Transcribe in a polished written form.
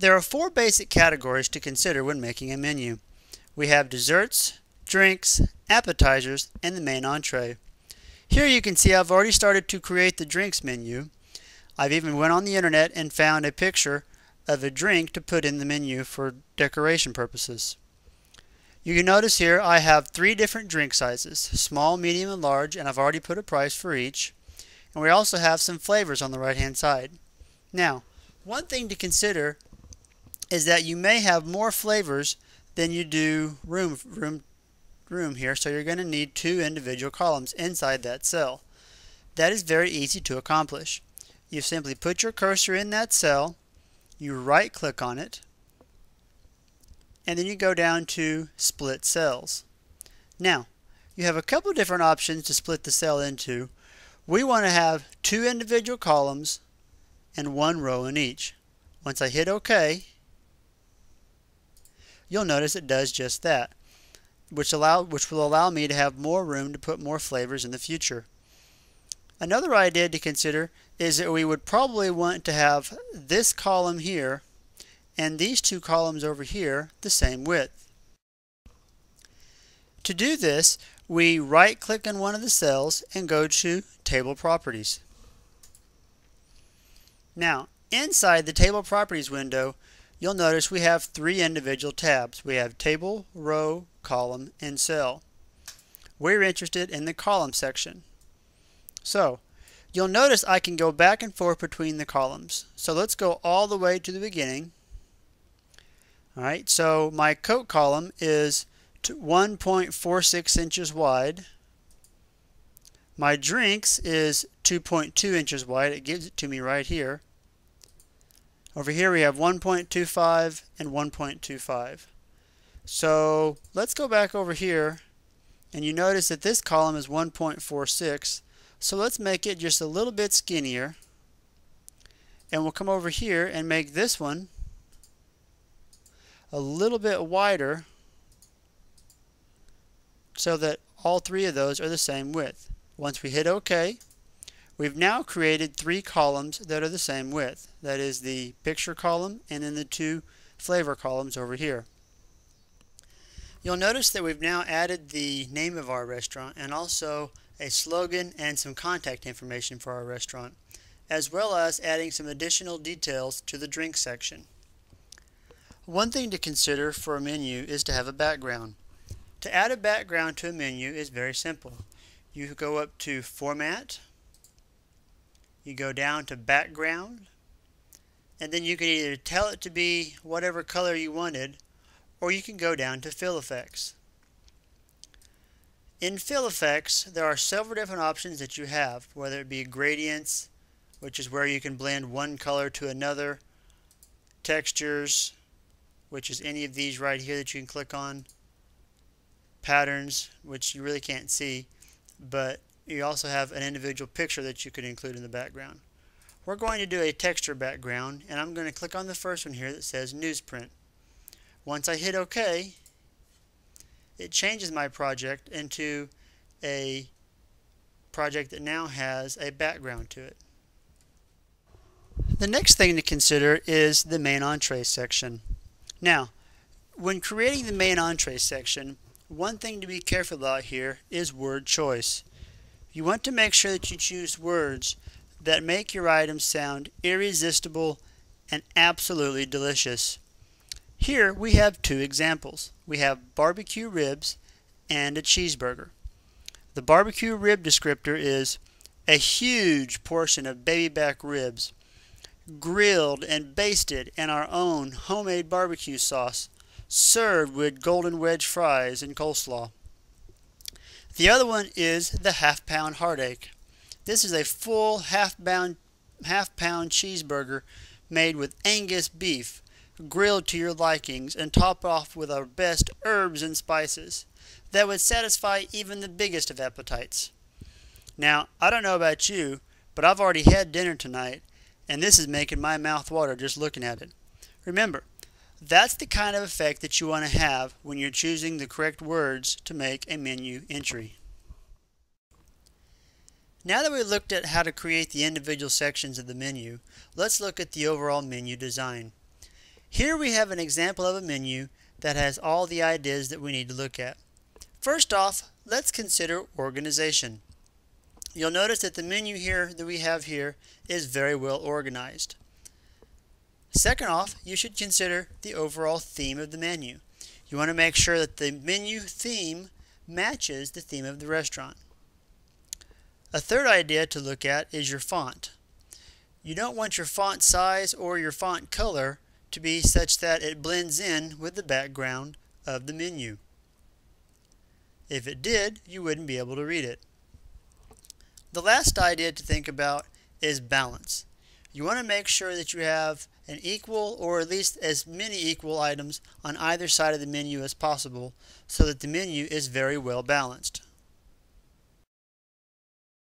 There are four basic categories to consider when making a menu. We have desserts, drinks, appetizers, and the main entree. Here you can see I've already started to create the drinks menu. I've even went on the internet and found a picture of a drink to put in the menu for decoration purposes. You can notice here I have three different drink sizes, small, medium, and large, and I've already put a price for each. And we also have some flavors on the right hand side. Now, one thing to consider is that you may have more flavors than you do room here, so you're going to need two individual columns inside that cell. That is very easy to accomplish. You simply put your cursor in that cell, you right click on it, and then you go down to split cells. Now, you have a couple different options to split the cell into. We want to have two individual columns and one row in each. Once I hit OK, you'll notice it does just that, which will allow me to have more room to put more flavors in the future. Another idea to consider is that we would probably want to have this column here and these two columns over here the same width. To do this, we right click on one of the cells and go to Table Properties. Now, inside the Table Properties window, you'll notice we have three individual tabs. We have Table, Row, Column, and Cell. We're interested in the Column section. So, you'll notice I can go back and forth between the columns. So let's go all the way to the beginning. Alright, so my Coke column is 1.46 inches wide. My drinks is 2.2 inches wide. It gives it to me right here. Over here we have 1.25 and 1.25. So let's go back over here, and you notice that this column is 1.46. So let's make it just a little bit skinnier, and we'll come over here and make this one a little bit wider so that all three of those are the same width. Once we hit OK, we've now created three columns that are the same width. That is the picture column and then the two flavor columns over here. You'll notice that we've now added the name of our restaurant and also a slogan and some contact information for our restaurant, as well as adding some additional details to the drink section. One thing to consider for a menu is to have a background. To add a background to a menu is very simple. You go up to Format, you go down to Background, and then you can either tell it to be whatever color you wanted, or you can go down to Fill Effects. In Fill Effects, there are several different options that you have, whether it be gradients, which is where you can blend one color to another, textures, which is any of these right here that you can click on, patterns, which you really can't see, but you also have an individual picture that you could include in the background. We're going to do a texture background, and I'm going to click on the first one here that says Newsprint. Once I hit OK, it changes my project into a project that now has a background to it. The next thing to consider is the main entree section. Now, when creating the main entree section, one thing to be careful about here is word choice. You want to make sure that you choose words that make your items sound irresistible and absolutely delicious. Here we have two examples. We have barbecue ribs and a cheeseburger. The barbecue rib descriptor is a huge portion of baby back ribs, grilled and basted in our own homemade barbecue sauce, served with golden wedge fries and coleslaw. The other one is the half-pound heartache. This is a full half-pound cheeseburger made with Angus beef, grilled to your likings and topped off with our best herbs and spices that would satisfy even the biggest of appetites. Now, I don't know about you, but I've already had dinner tonight, and this is making my mouth water just looking at it. Remember, that's the kind of effect that you want to have when you're choosing the correct words to make a menu entry. Now that we've looked at how to create the individual sections of the menu, let's look at the overall menu design. Here we have an example of a menu that has all the ideas that we need to look at. First off, let's consider organization. You'll notice that the menu here that we have here is very well organized. Second off, you should consider the overall theme of the menu. You want to make sure that the menu theme matches the theme of the restaurant. A third idea to look at is your font. You don't want your font size or your font color to be such that it blends in with the background of the menu. If it did, you wouldn't be able to read it. The last idea to think about is balance. You want to make sure that you have an equal or at least as many equal items on either side of the menu as possible so that the menu is very well balanced.